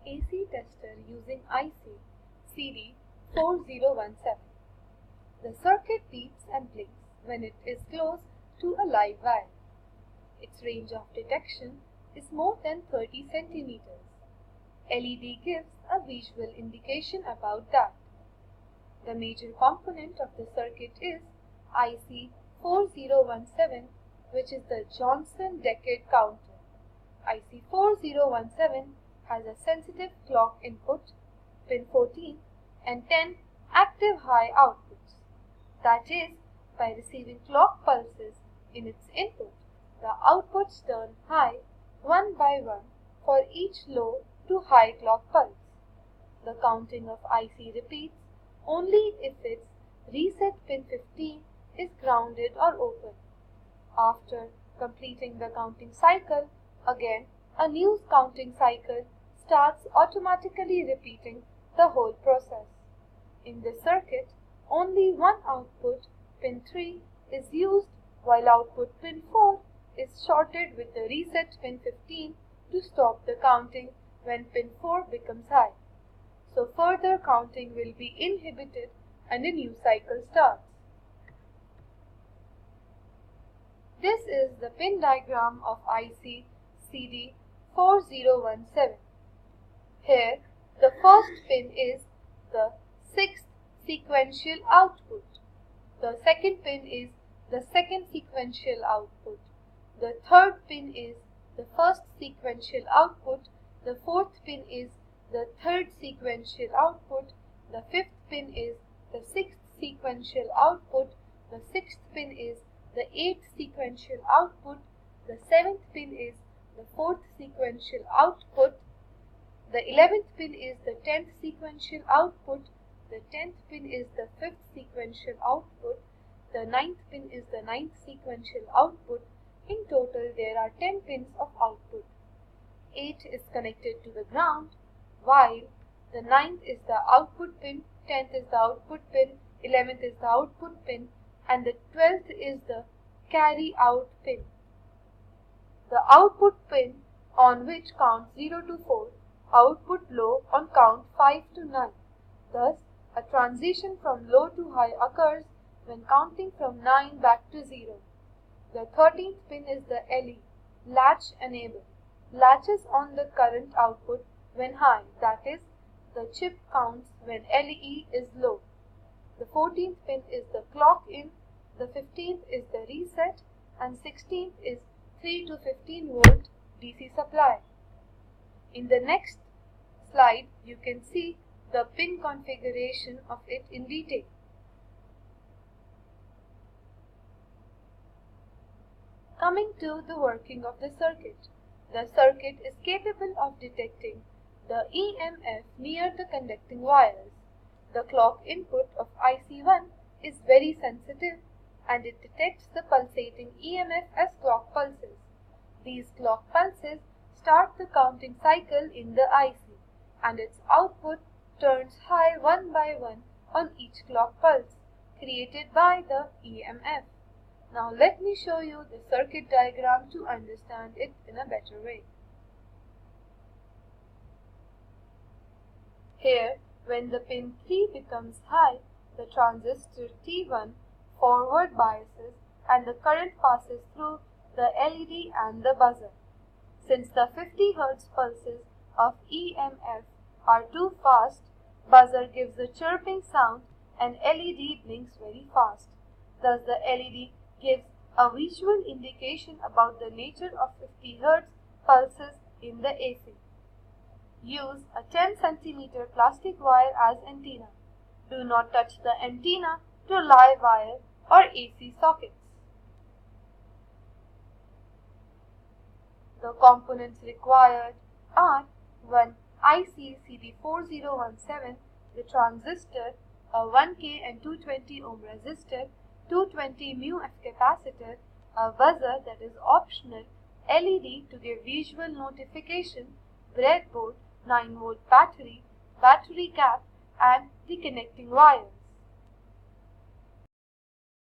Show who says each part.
Speaker 1: AC tester using IC CD4017. The circuit beeps and blinks when it is close to a live wire. Its range of detection is more than 30 centimeters. LED gives a visual indication about that. The major component of the circuit is IC4017, which is the Johnson decade counter. IC4017 has a sensitive clock input, pin 14, and 10 active high outputs. That is, by receiving clock pulses in its input, the outputs turn high one by one for each low to high clock pulse. The counting of IC repeats only if its reset pin 15 is grounded or open. After completing the counting cycle, again a new counting cycle starts automatically repeating the whole process. In this circuit, only one output, pin 3, is used, while output pin 4 is shorted with the reset pin 15 to stop the counting when pin 4 becomes high. So further counting will be inhibited and a new cycle starts. This is the pin diagram of IC CD4017. Here, the first pin is the 6th sequential output. The second pin is the second sequential output. The third pin is the first sequential output. The fourth pin is the third sequential output. The fifth pin is the sixth sequential output. The sixth pin is the eighth sequential output. The seventh pin is the fourth sequential output. The 11th pin is the 10th sequential output. The 10th pin is the 5th sequential output. The 9th pin is the 9th sequential output. In total, there are 10 pins of output. 8 is connected to the ground, while the 9th is the output pin, 10th is the output pin, 11th is the output pin, and the 12th is the carry out pin. The output pin on which count 0 to 4, output low on count 5 to 9. Thus, a transition from low to high occurs when counting from 9 back to 0. The 13th pin is the LE, latch enable, latches on the current output when high, that is, the chip counts when LE is low. The 14th pin is the clock in, the 15th is the reset, and 16th is 3 to 15 volt DC supply. In the next slide, you can see the pin configuration of it in detail. Coming to the working of the circuit. The circuit is capable of detecting the EMF near the conducting wires. The clock input of IC1 is very sensitive and it detects the pulsating EMF as clock pulses. These clock pulses start the counting cycle in the IC and its output turns high one by one on each clock pulse created by the EMF. Now let me show you the circuit diagram to understand it in a better way. Here, when the pin 3 becomes high, the transistor T1 forward biases and the current passes through the LED and the buzzer. Since the 50 Hz pulses of EMF are too fast, buzzer gives a chirping sound and LED blinks very fast. Thus the LED gives a visual indication about the nature of 50 Hz pulses in the AC. Use a 10 cm plastic wire as antenna. Do not touch the antenna to live wire or AC sockets. The components required are 1 IC CD4017, the transistor, a 1K and 220 ohm resistor, 220 μF capacitor, a buzzer that is optional, LED to give visual notification, breadboard, 9 volt battery, battery cap, and the connecting wires.